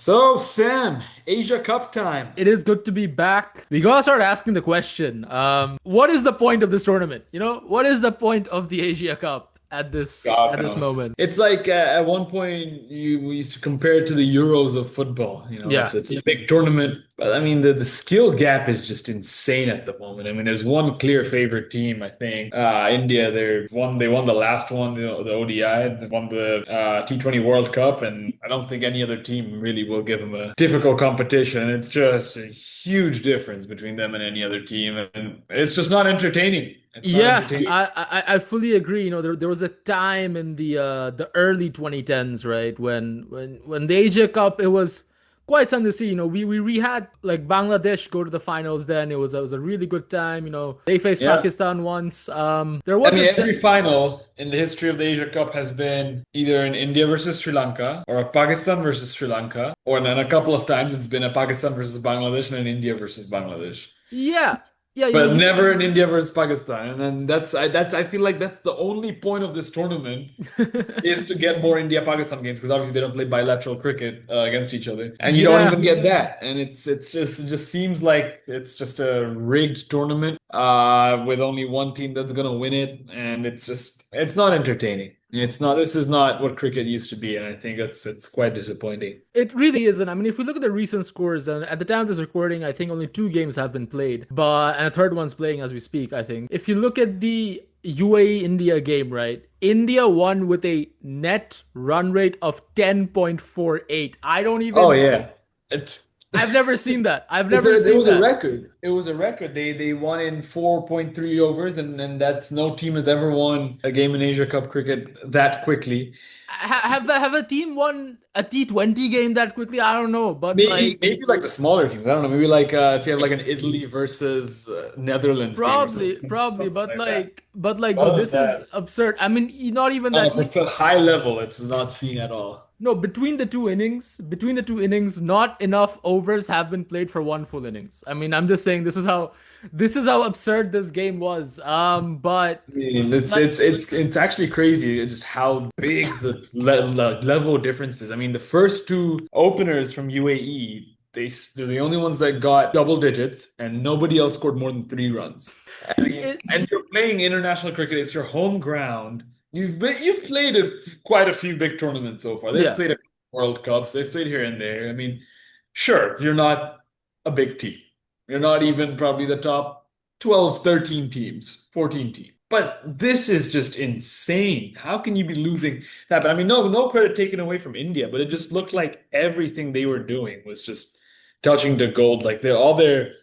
So, Sam, Asia Cup time. It is good to be back. We gotta start asking the question. What is the point of this tournament? What is the point of the Asia Cup at God this knows. moment? It's like at one point we used to compare it to the Euros of football. Yeah. It's a big tournament, but I mean the skill gap is just insane at the moment. I mean, there's one clear favorite team. I think India. They won the last one, the ODI. They won the T20 World Cup, and I don't think any other team really will give them a difficult competition. It's just a huge difference between them and any other team, and it's just not entertaining. It's not Yeah, entertaining. I fully agree. There was a time in the early 2010s, right, when the Asia Cup, it was quite something to see. We had like Bangladesh go to the finals. Then it was a really good time. They faced Yeah. Pakistan once. There I was mean, a t every final in the history of the Asia Cup has been either an India versus Sri Lanka or a Pakistan versus Sri Lanka, or then a couple of times it's been a Pakistan versus Bangladesh and an India versus Bangladesh. yeah, yeah. But never an India versus Pakistan. And then I feel like that's the only point of this tournament is to get more India-Pakistan games because obviously they don't play bilateral cricket against each other, and you don't Yeah. even get that. And it just seems like it's just a rigged tournament with only one team that's gonna win it, and it's not entertaining. It's not. This is not what cricket used to be, and I think it's quite disappointing. It really isn't. I mean, if we look at the recent scores, and at the time of this recording, I think only two games have been played, but and a third one's playing as we speak, I think. If you look at the UAE India game, right? India won with a net run rate of 10.48. Oh yeah, it, I've never seen that. I've It's never it seen was a that. record. It was a record. They won in 4.3 overs, and that's no team has ever won a game in Asia Cup cricket that quickly. Have a team won a T20 game that quickly? I don't know, but Maybe like the smaller teams. I don't know. Maybe like if you have like an Italy versus Netherlands game or probably, something like that. but like, bro, Other than this is that, absurd. I mean, not even on that. a high level, it's not seen at all. No, between the two innings, not enough overs have been played for one full innings. I mean, I'm just saying this is how absurd this game was. But I mean, like, it's actually crazy just how big the level difference is. I mean, the first two openers from UAE, they're the only ones that got double digits, and nobody else scored more than 3 runs. I mean, it, and you're playing international cricket; it's your home ground. You've played quite a few big tournaments so far. They've yeah, played a World Cups. They've played here and there. I mean, sure, you're not a big team. You're not even probably the top 12, 13 teams, 14 teams. But this is just insane. How can you be losing that? But I mean, no credit taken away from India, but it just looked like everything they were doing was just touching the gold. Like they're all their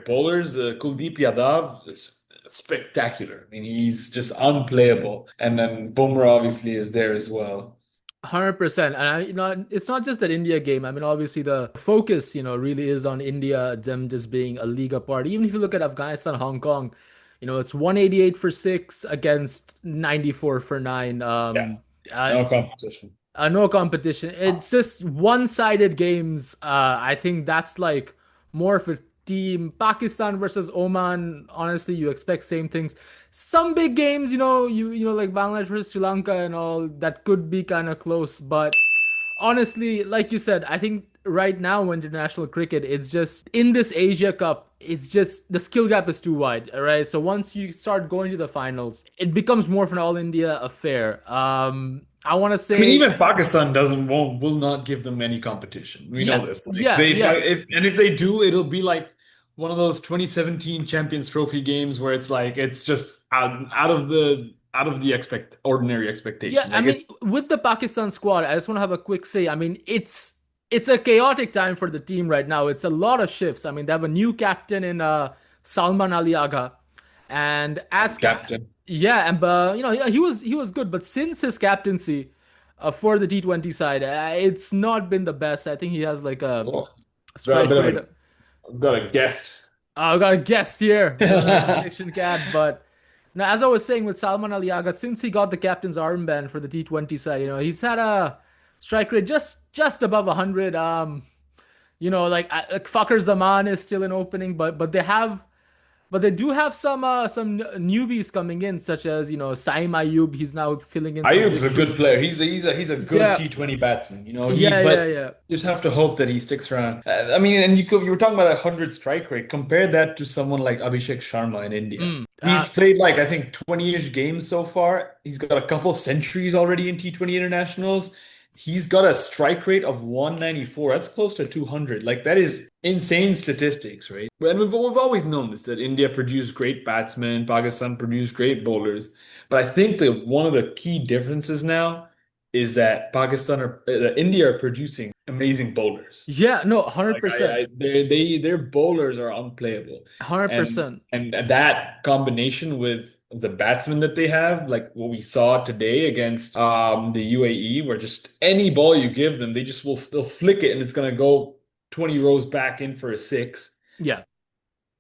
bowlers, Kuldeep Yadav, is spectacular. I mean, he's just unplayable. And then Bumrah obviously is there as well. 100%. And it's not just that India game. I mean, obviously the focus, really is on India, them just being a league apart. Even if you look at Afghanistan, Hong Kong, it's 188 for six against 94 for nine. Yeah, no competition. No competition. It's just one-sided games. I think that's like more of a team. Pakistan versus Oman. Honestly, you expect same things. Some big games, like Bangladesh versus Sri Lanka and all that could be kind of close. But honestly, like you said, I think right now in international cricket, it's just in this Asia Cup. It's just the skill gap is too wide, all right? So once you start going to the finals, it becomes more of an all India affair. I want to I mean, say even Pakistan doesn't won't will not give them any competition. We yeah, know this. Like yeah, yeah, if they do, it'll be like one of those 2017 Champions Trophy games where it's like it's just out of the ordinary yeah. expectation. I Like mean, it's with the Pakistan squad, I just want to have a quick say. I mean, it's a chaotic time for the team right now. It's a lot of shifts. I mean, they have a new captain in Salman Ali Agha, and captain. yeah, and he was good, but since his captaincy for the T20 side, it's not been the best. I think he has like a Oh, got a strike bit of rate. got a guest. I got a guest here. We got an addiction cat, but now, as I was saying with Salman Ali Agha, since he got the captain's armband for the T20 side, he's had a strike rate just above 100. Like Fakhr Zaman is still in opening, but they have But they do have some newbies coming in, such as Saim Ayub. He's now filling in some Ayub's big a good shoes. player. He's a good Yeah, T20 batsman. yeah, yeah, But yeah. you just have to hope that he sticks around. I mean, and you were talking about a 100 strike rate. Compare that to someone like Abhishek Sharma in India. Mm. He's played like I think 20-ish games so far. He's got a couple centuries already in T20 internationals. He's got a strike rate of 194. That's close to 200. Like that is insane statistics, right? And we've always known this that India produced great batsmen, Pakistan produced great bowlers. But I think that one of the key differences now is that India are producing amazing bowlers. Yeah, no, 100%. Like their bowlers are unplayable, and 100%. and that combination with the batsmen that they have, like what we saw today against the UAE, where just any ball you give them, they'll flick it and it's gonna go 20 rows back in for a six. Yeah.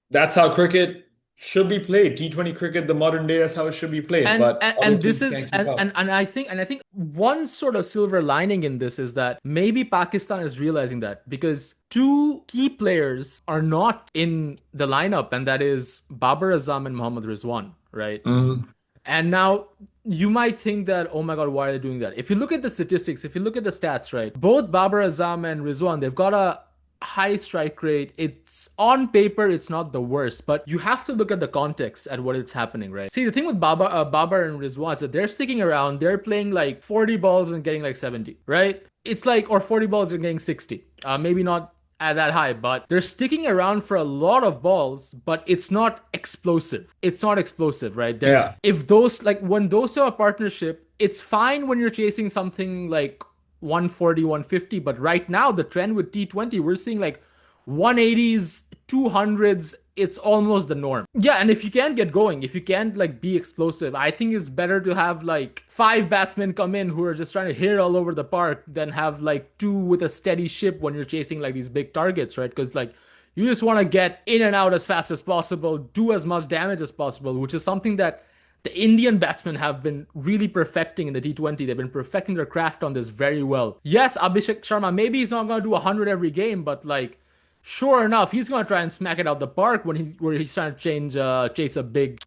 That's how cricket should be played. T20 cricket, the modern day, that's how it should be played. And, But and other and this teams is can't keep up. and I think one sort of silver lining in this is that maybe Pakistan is realizing that because two key players are not in the lineup, and that is Babar Azam and Mohammad Rizwan, right? Mm, And now you might think that, oh my God, why are they doing that? If you look at the statistics, if you look at the stats, right, both Babar Azam and Rizwan, they've got a high strike rate. It's on paper, it's not the worst, but you have to look at the context at what is happening, right? See, the thing with Babar and Rizwan is that they're sticking around, they're playing like 40 balls and getting like 70, right? It's like, or 40 balls and getting 60. Maybe not at that high, but they're sticking around for a lot of balls, but it's not explosive. It's not explosive, right? They're yeah. if those like when those are a partnership, it's fine when you're chasing something like 140, 150, but right now the trend with T20, we're seeing like 180s, 200s, it's almost the norm. Yeah, and if you can't get going, if you can't like be explosive, I think it's better to have like five batsmen come in who are just trying to hit all over the park than have like two with a steady ship when you're chasing like these big targets, right? Because like you just want to get in and out as fast as possible, do as much damage as possible, which is something that the Indian batsmen have been really perfecting in the T20. They've been perfecting their craft on this very well. Yes, Abhishek Sharma, maybe he's not going to do 100 every game, but like, sure enough, he's going to try and smack it out the park where he's trying to chase a big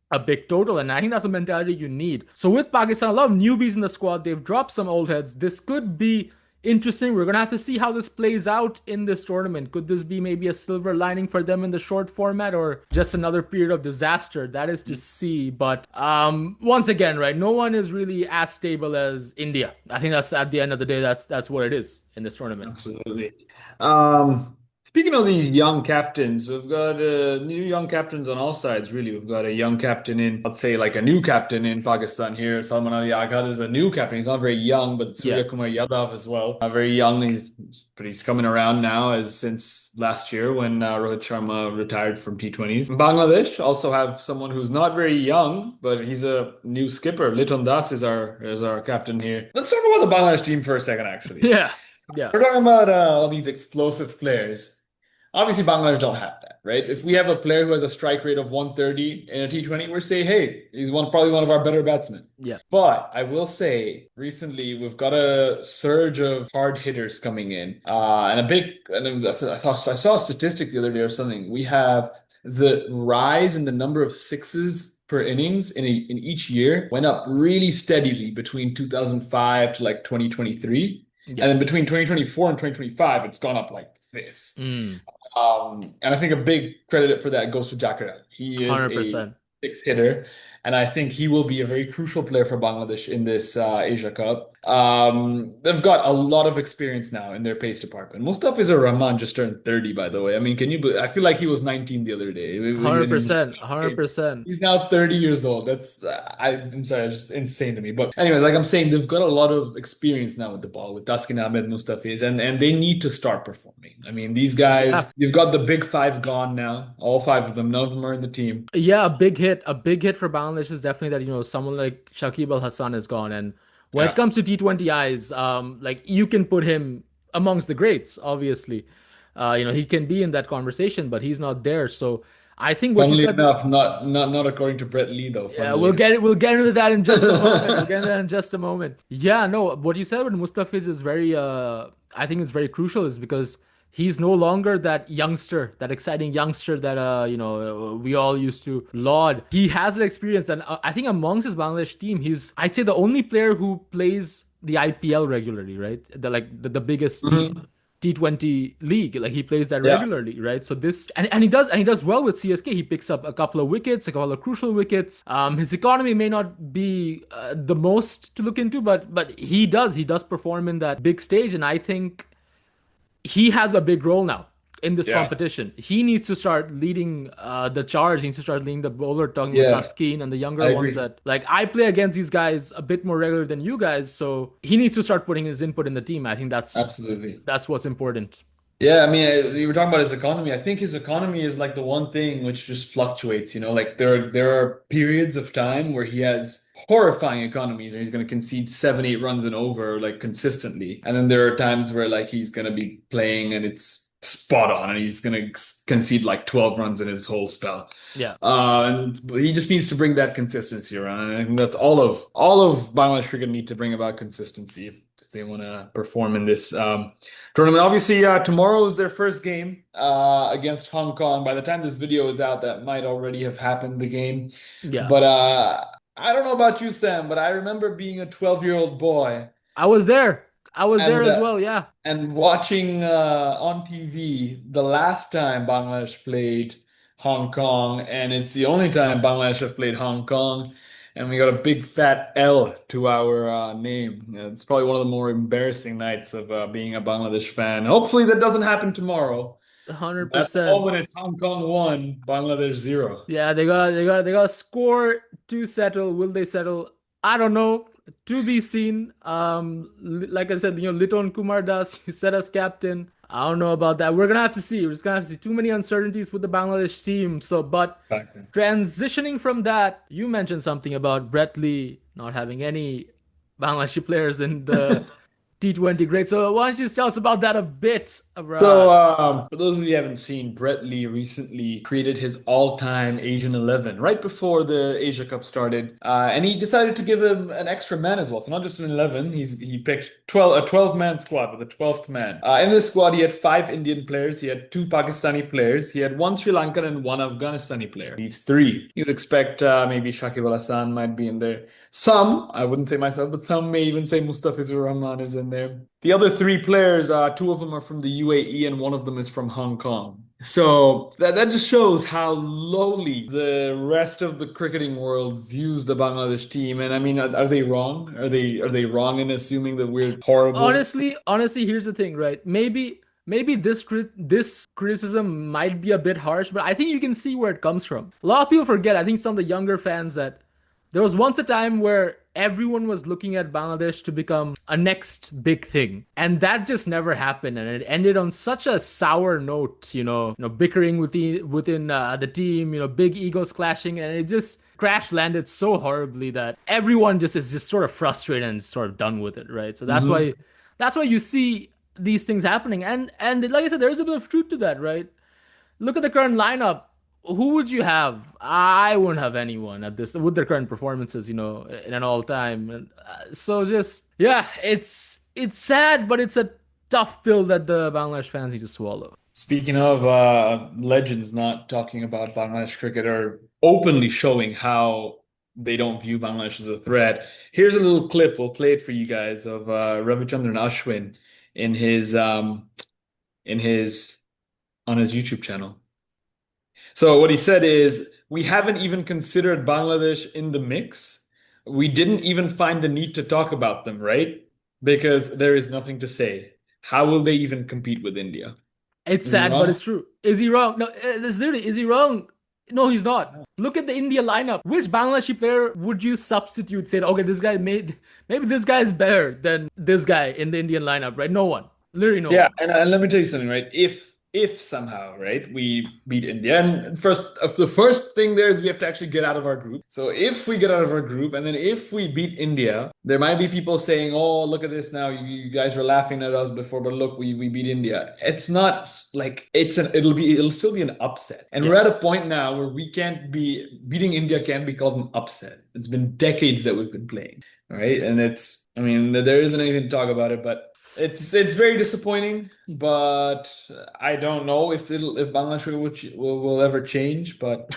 total. And I think that's a mentality you need. So with Pakistan, a lot of newbies in the squad. They've dropped some old heads. This could be interesting. We're gonna have to see how this plays out in this tournament. Could this be maybe a silver lining for them in the short format, or just another period of disaster? That is to see. But once again, right, no one is really as stable as India. I think that's at the end of the day, that's what it is in this tournament. Absolutely. Speaking of these young captains, we've got new young captains on all sides, really. We've got a young captain I'd say like a new captain in Pakistan here. Salman Ali Agha is a new captain. He's not very young, but Yeah, Surya Kumar Yadav as well. Not very young, but he's coming around now as since last year when Rohit Sharma retired from T20s. Bangladesh also have someone who's not very young, but he's a new skipper. Liton Das is our captain here. Let's talk about the Bangladesh team for a second, actually. yeah, yeah, We're talking about all these explosive players. Obviously, Bangladesh don't have that, right? If we have a player who has a strike rate of 130 in a T20, we're saying, hey, he's probably one of our better batsmen. yeah, But I will say, recently we've got a surge of hard hitters coming in, and I saw a statistic the other day or something. We have the rise in the number of sixes per innings in each year went up really steadily between 2005 to like 2023, yeah. and then between 2024 and 2025, it's gone up like this. Mm, And I think a big credit for that goes to Jakaran. He is a 100%. six hitter, and I think he will be a very crucial player for Bangladesh in this Asia Cup. They've got a lot of experience now in their pace department. Mustafiz Rahman just turned 30, by the way. I mean, I feel like he was 19 the other day in his 100%. last game. 100%. He's now 30 years old. I'm sorry, it's just insane to me. But anyways, like I'm saying, they've got a lot of experience now with the ball with Taskin Ahmed, Mustafiz, and they need to start performing. I mean, these Yeah. guys, you've got the big five gone now. All five of them. None of them are in the team. Yeah, a big hit for Bangladesh is definitely that someone like Shakib Al Hassan is gone, and when it Yeah. comes to T20 eyes, like you can put him amongst the greats. Obviously, he can be in that conversation, but he's not there. So I think what you Funnily said. enough, not according to Brett Lee though. Yeah, Funnily enough. we'll get into that in just a moment. We'll get into that in just a moment. Yeah, no, what you said with Mustafiz is very I think it's very crucial is because He's no longer that youngster, that exciting youngster that we all used to laud. He has an experience, and I think amongst his Bangladesh team, he's I'd say the only player who plays the IPL regularly, right? The biggest Mhm. T20 league. Like he plays that Yeah, regularly, right? So this and he does well with CSK. He picks up a couple of wickets, a couple of crucial wickets. His economy may not be the most to look into, but he does perform in that big stage, and I think he has a big role now in this yeah, competition. He needs to start leading the charge. He needs to start leading the bowler, talking with yeah. Taskeen and the I younger ones agree. that like I play against these guys a bit more regular than you guys. So he needs to start putting his input in the team. I think that's Absolutely. that's what's important. Yeah, I mean, you were talking about his economy. I think his economy is like the one thing which just fluctuates, you know, like there are periods of time where he has horrifying economies and he's going to concede 7, 8 runs and over like consistently. And then there are times where like he's going to be playing and it's spot on and he's going to concede like 12 runs in his whole spell. Yeah. And he just needs to bring that consistency around. And I think that's all of Bangladesh cricket need to bring about consistency if they want to perform in this tournament. Obviously, tomorrow is their first game against Hong Kong. By the time this video is out, that might already have happened, the game. Yeah. But I don't know about you, Sam, but I remember being a 12-year-old boy I was there. I was there and as well. Yeah. watching on TV the last time Bangladesh played Hong Kong, and it's the only time Bangladesh have played Hong Kong, and we got a big fat L to our name. It's probably one of the more embarrassing nights of being a Bangladesh fan. Hopefully that doesn't happen tomorrow. At the 100%. moment, it's Hong Kong 1, Bangladesh 0. Yeah, they got to score to settle. Will they settle? I don't know. To be seen. Like I said, Liton Kumar Das, you set as captain. I don't know about that. We're gonna have to see. We're just gonna have to see too many uncertainties with the Bangladesh team. So, but Exactly. transitioning from that, you mentioned something about Brett Lee not having any Bangladeshi players in the T20 grade. So why don't you tell us about that a bit, So, Abra? for those of you who haven't seen, Brett Lee recently created his all-time Asian 11 right before the Asia Cup started, and he decided to give him an extra man as well. So not just an 11, he picked 12 man squad with a 12th man. In this squad, he had 5 Indian players, he had 2 Pakistani players, he had 1 Sri Lankan and 1 Afghanistani player. Leaves 3. You'd expect maybe Shakib Al Hasan might be in there. Some, I wouldn't say myself, but some may even say Mustafizur Rahman is in there. The other 3 players, 2 of them are from the UAE and 1 of them is from Hong Kong. So that just shows how lowly the rest of the cricketing world views the Bangladesh team. And I mean, are they wrong? Are they wrong in assuming that we're horrible? Honestly, here's the thing, right? Maybe this criticism might be a bit harsh, but I think you can see where it comes from. A lot of people forget, I think some of the younger fans, that there was once a time where everyone was looking at Bangladesh to become a next big thing, and that just never happened, and it ended on such a sour note. Bickering within the team, big egos clashing, and it just crash landed so horribly that everyone just is just sort of frustrated and sort of done with it, right? So that's Mhm. why that's why you see these things happening, and like I said, there's a bit of truth to that, right? Look at the current lineup. Who would you have? I wouldn't have anyone at this with their current performances, in an all time. And so just yeah, it's sad, but it's a tough pill that the Bangladesh fans need to swallow. Speaking of legends not talking about Bangladesh cricket or openly showing how they don't view Bangladesh as a threat, here's a little clip. We'll play it for you guys of Ravichandran Ashwin in his on his YouTube channel. So what he said is, we haven't even considered Bangladesh in the mix. We didn't even find the need to talk about them, right? Because there is nothing to say. How will they even compete with India? It's Is he sad, but wrong? it's true. Is he wrong? No, this literally, is he wrong? No, he's not. Look at the India lineup. Which Bangladeshi player would you substitute? Say, okay, this guy maybe this guy is better than this guy in the Indian lineup, right? No one. Literally no Yeah, one. and let me tell you something, right? If somehow, right, we beat India, and the first thing there is we have to actually get out of our group. So if we get out of our group, and then if we beat India, there might be people saying, "Oh, look at this now. You guys were laughing at us before, but look, we beat India." It's not like it'll still be an upset, and we're Yeah. at a point now where we can't be beating India can't be called an upset. It's been decades that we've been playing, all right, and I mean, there isn't anything to talk about it, but. It's very disappointing, but I don't know if Bangladesh will ever change. But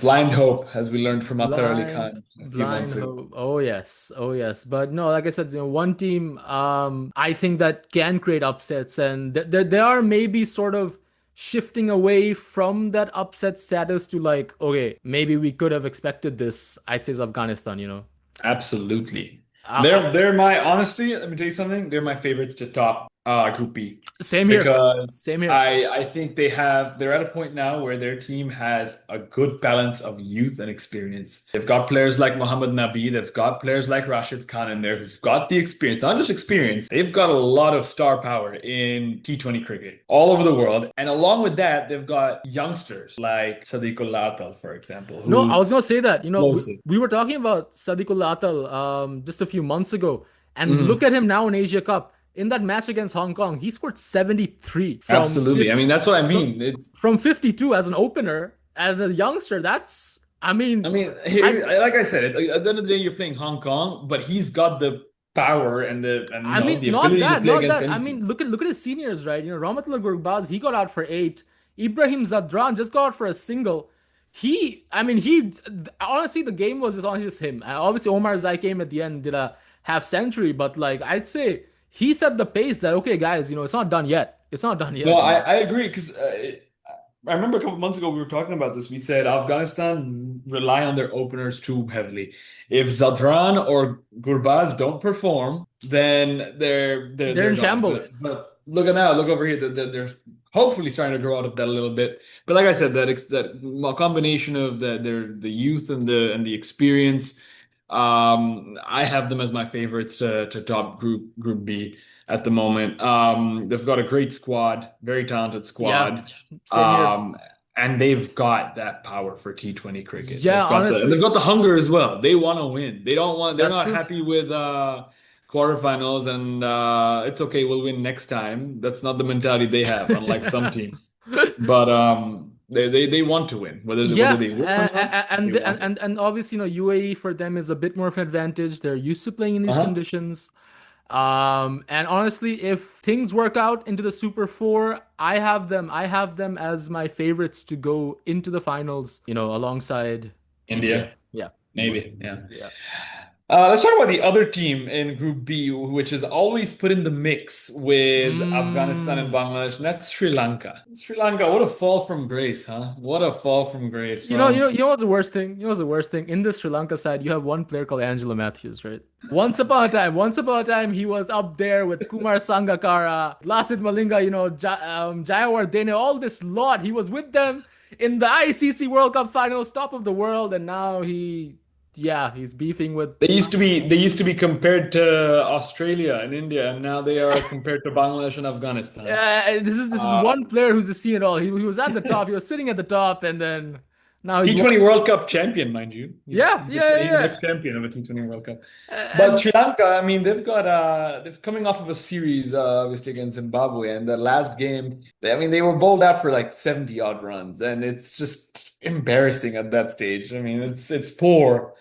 blind hope, as we learned from Attar Ali Khan a few Blind months ago. hope. Oh yes, oh yes. But no, like I said, one team I think that can create upsets, and they are maybe sort of shifting away from that upset status to like, okay, maybe we could have expected this. I'd say is Afghanistan, you know. Absolutely. Uh, They're my honestly, let me tell you something. They're my favorites to top Group B Same here. because Same here. I think they're at a point now where their team has a good balance of youth and experience. They've got players like Mohammad Nabi, they've got players like Rashid Khan in there who've got the experience, not just experience, they've got a lot of star power in T20 cricket all over the world. And along with that, they've got youngsters like Sadiqullah Atal, for example, No, I who was gonna say that, explosive. we were talking about Sadiqul Atal just a few months ago, and look Mhm. at him now in Asia Cup. In that match against Hong Kong, he scored 73 Absolutely. I mean, that's what I mean. It's, from 52 as an opener, as a youngster. That's, I I mean, mean, I like I said, at the end of the day, you're playing Hong Kong, but he's got the power and I mean, the not ability to that, play not against that. I any mean, team. look at his seniors, right? Rahmatullah Gurbaz, he got out for eight. Ibrahim Zadran just got out for a single. I mean, honestly, the game was just on just him. Obviously, Omar Zai came at the end, did a half century, but like I'd say he set the pace that okay, guys, it's not done yet. It's not done No, yet. I agree because I remember a couple months ago we were talking about this. We said Afghanistan rely on their openers too heavily. If Zadran or Gurbaz don't perform, then They're they're in gone. shambles. But look at now, look over here. They're hopefully starting to grow out of that a little bit. But like I said, that combination of the youth and the experience, I have them as my favorites to top Group B at the moment. They've got a great squad, very talented Yeah, squad. same here. Um, and they've got that power for T20 cricket. Yeah, They've honestly, got the hunger as well. They want to win. They're that's not true. happy with quarterfinals and it's okay, we'll win next time. That's not the mentality they have, unlike some teams. But they want to win. Whether Yeah, they win or not, they want it. and obviously, UAE for them is a bit more of an advantage. They're used to playing in these Uh-huh. conditions. And honestly, if things work out into the Super Four, I have them as my favorites to go into the finals, alongside India. India, Yeah. maybe. Yeah. Yeah. Let's talk about the other team in Group B, which is always put in the mix with Afghanistan and Mm. Bangladesh, and that's Sri Lanka. Sri Lanka, what a fall from grace, huh? What a fall from grace You know what's the worst thing? You know what's the worst thing? In the Sri Lanka side, you have one player called Angelo Matthews, right? Once upon a time, he was up there with Kumar Sangakkara, Lasit Malinga, Jayawardene, all this lot. He was with them in the ICC World Cup Finals, top of the world, and now he's beefing with. They used to be compared to Australia and India, and now they are compared to Bangladesh and Afghanistan. This is Uh, one player who's just seen it all. He was at the top. He was sitting at the top, and then now he's T20 lost. World Cup champion, mind you. Yeah, yeah, He's an yeah. ex-champion of a T20 World Cup. But And Sri Lanka, I mean, they're coming off of a series, obviously against Zimbabwe, and the last game, I mean, they were bowled out for like 70 odd runs, and it's just embarrassing at that stage. I mean, it's poor.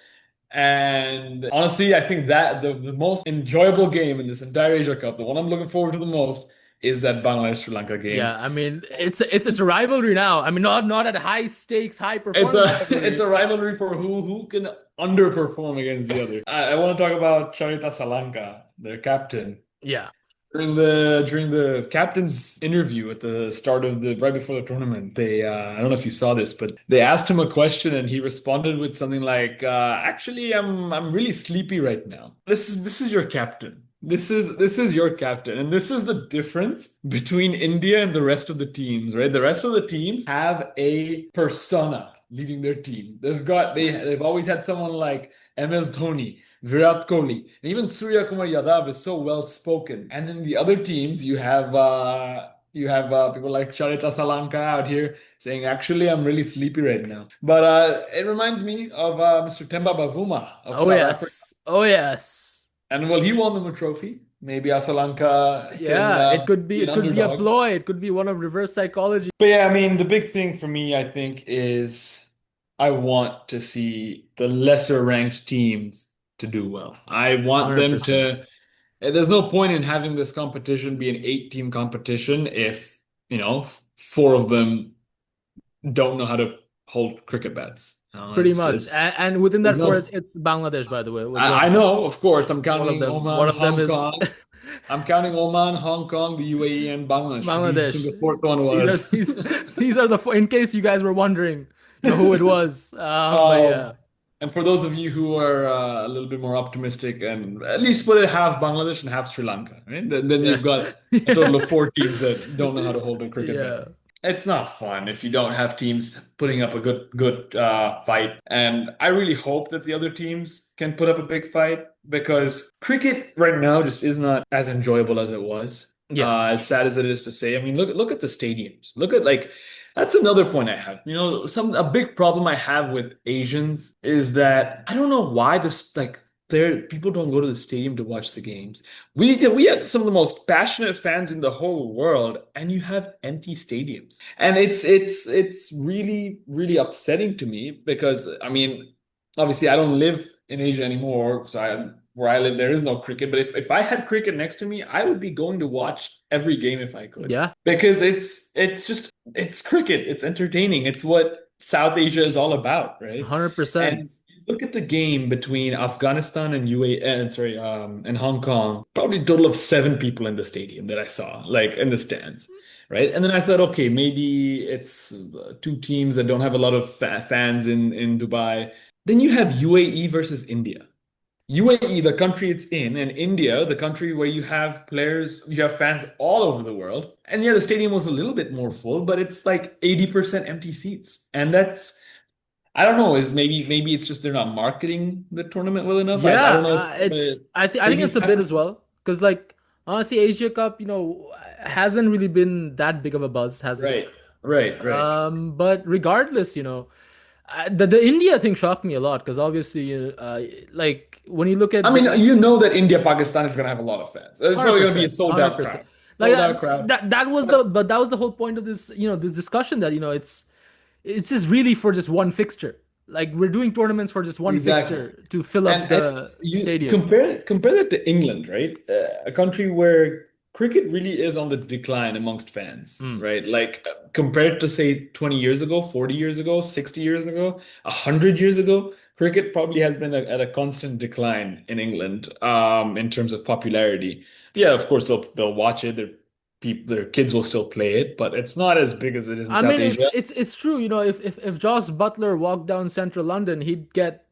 And honestly, I think that the most enjoyable game in this entire Asia Cup, the one I'm looking forward to the most, is that Bangladesh Sri Lanka game. yeah, I mean, it's a rivalry now. I mean, not at high stakes, high It's performing a it's rivalry. a rivalry for who can underperform against the other. I want to talk about Charita Salanka, their captain. Yeah. During the captain's interview at the start of the right before the tournament, they I don't know if you saw this, but they asked him a question and he responded with something like, "Actually, I'm really sleepy right now." This is your captain. This is your captain, and this is the difference between India and the rest of the teams, right? The rest of the teams have a persona leading their team. They've always had someone like MS Dhoni. Virat Kohli, and even Surya Kumar Yadav is so well spoken. And in the other teams, you have people like Charita Salanka out here saying, "Actually, I'm really sleepy right now." But it reminds me of Mr. Temba Bavuma of Oh South Africa, yes. Oh yes. and well, he won them a trophy. Maybe Asalanka can Yeah, it could be be an it could be a underdog. ploy. It could be one of reverse psychology. But yeah, I mean, the big thing for me, I think, is I want to see the lesser ranked teams to do well. I want them 100%. There's no point in having this competition be an 8 team competition if, four of them don't know how to hold cricket bats. Pretty much. And within that There's four, no, it's Bangladesh, by the way, was one I of them. know, of course, I'm One of counting them. Oman, One of them Hong is Kong. I'm counting Oman, Hong Kong, the UAE, and Bangladesh. Who do you think Bangladesh. the fourth one These are was? these are the four, in case you guys were wondering, who it was. But yeah. Um, and for those of you who are a little bit more optimistic, and at least put it half Bangladesh and half Sri Lanka, right? Then Yeah. you've got a total Yeah. of 4 teams that don't know how to hold a cricket bat. Yeah. It's not fun if you don't have teams putting up a good fight. And I really hope that the other teams can put up a big fight because cricket right now just is not as enjoyable as it was. Yeah. As sad as it is to say. I mean, look at the stadiums. Look at like that's another point I have. A big problem I have with Asians is that I don't know why this like there people don't go to the stadium to watch the games. We have some of the most passionate fans in the whole world, and you have empty stadiums. And it's really upsetting to me because I mean, obviously I don't live in Asia anymore, so where I live there is no cricket. But if I had cricket next to me, I would be going to watch every game if I could. Yeah. Because it's cricket, it's entertaining. It's what South Asia is all about, right? 100%. And look at the game between Afghanistan and UAE, and sorry, and Hong Kong. Probably a total of 7 people in the stadium that I saw, like in the stands, right? And then I thought, okay, maybe it's 2 teams that don't have a lot of fans in Dubai. Then you have UAE versus India. UAE, the country it's in, and India, the country where you have fans all over the world. And yeah, the stadium was a little bit more full, but it's like 80% empty seats. And that's I don't know. Is maybe it's just they're not marketing the tournament well enough. I don't know if Yeah, it's I think maybe it's it's a bit happening. as well because like honestly, Asia Cup, hasn't really been that big of a buzz, has it? Right, right. But regardless, the India thing shocked me a lot because obviously, like when you look I at mean, the you know that India Pakistan is gonna have a lot of fans. It's probably gonna be a 100%, sold out 100%. crowd. Like Sold out crowd. that was the whole point of this, this discussion that, it's just really for just one fixture. Like we're doing tournaments for just one Exactly. fixture to fill up And the you stadium. compare that to England, right? A country where cricket really is on the decline amongst fans, Mm. right? Like compared to say 20 years ago, 40 years ago, 60 years ago, 100 years ago, cricket probably has been at a constant decline in England, in terms of popularity. Yeah, of course they'll watch it. Their kids will still play it, but it's not as big as it is in I South mean, Asia. it's true. If Joss Butler walked down central London, he'd get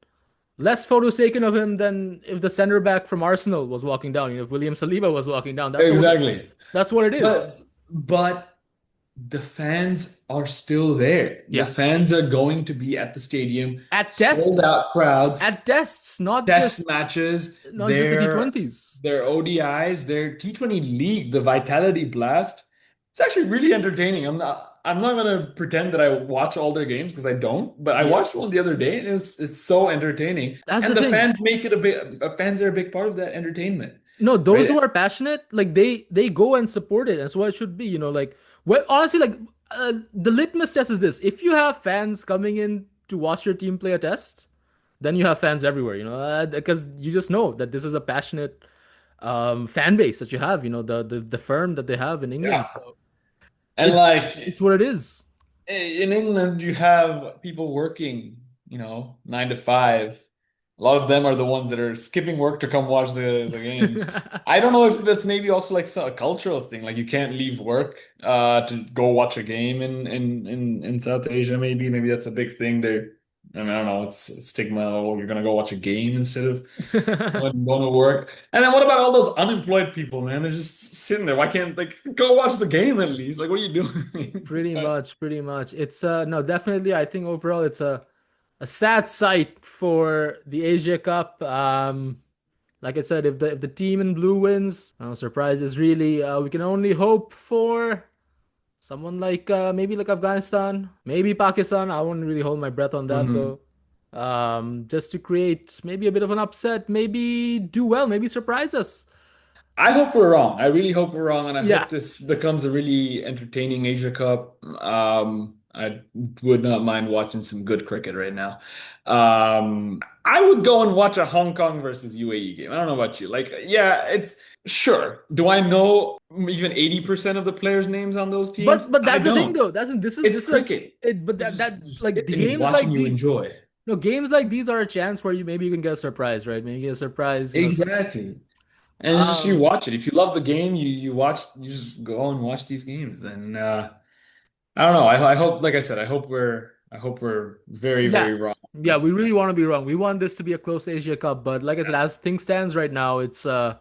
less photos taken of him than if the center back from Arsenal was walking down. If William Saliba was walking down, Exactly. that's what it is. But the fans are still there. The Yeah, fans are going to be at the stadium, at sold tests, out crowds, at tests, test matches, not just the T20s. their ODIs, their T20 league, the Vitality Blast. It's actually really entertaining. I'm not gonna pretend that I watch all their games because I don't, but I Yeah, watched one the other day and it's so entertaining. that's the And the thing. fans make it fans are a big part of that entertainment, No, those right? who are passionate, like they go and support it. That's what it should be. Like well, honestly, like the litmus test is this: if you have fans coming in to watch your team play a test, then you have fans everywhere. Because you just know that this is a passionate fan base that you have. The firm that they have in England. Yeah. So And it's what it is. in England, you have people working, 9 to 5. A lot of them are the ones that are skipping work to come watch the games. I don't know if that's maybe also like a cultural thing. Like you can't leave work to go watch a game in South Asia. Maybe that's a big thing there. I mean, I don't know. It's a stigma. Oh, you're gonna go watch a game instead of going to work. And then what about all those unemployed people, man? They're just sitting there. Why can't like go watch the game at least? Like, what are you doing? Pretty much, pretty much. It's no, definitely. I think overall, it's a sad sight for the Asia Cup. Like I said, if the team in blue wins, no surprises really. We can only hope for someone like maybe like Afghanistan, maybe Pakistan. I wouldn't really hold my breath on that Mhm. though. Just to create maybe a bit of an upset, maybe do well, maybe surprise us. I hope we're wrong. I really hope we're wrong, and I Yeah, hope this becomes a really entertaining Asia Cup. I would not mind watching some good cricket right now. I would go and watch a Hong Kong versus UAE game. I don't know about you. Like, yeah, it's sure. Do I know even 80% of the players' names on those teams? but I that's the thing don't. though. It's this is a cricket. it. But You that just like sit the and you games watch and like you these. enjoy. No, games like these are a chance where you maybe you can get a surprise, right? Maybe get a surprise. Exactly. And it's just you Um, watch it. If you love the game, you watch you just go and watch these games. And I don't know. I hope, like I said, I hope we're very, yeah, very wrong. yeah. We really want to be wrong. We want this to be a close Asia Cup, but like I said, as things stands right now, it's a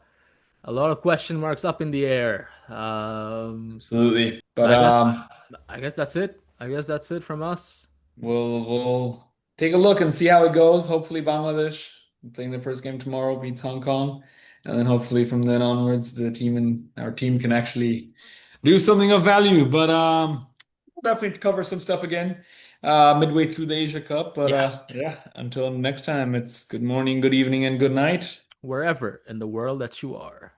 lot of question marks up in the air. Absolutely. But But I guess that's it. I guess that's it from us. we'll take a look and see how it goes. Hopefully Bangladesh playing their first game tomorrow beats Hong Kong. And then hopefully from then onwards the team and our team can actually do something of value. But we'll definitely cover some stuff again midway through the Asia Cup. But Yeah, yeah, until next time, it's good morning, good evening, and good night. wherever in the world that you are.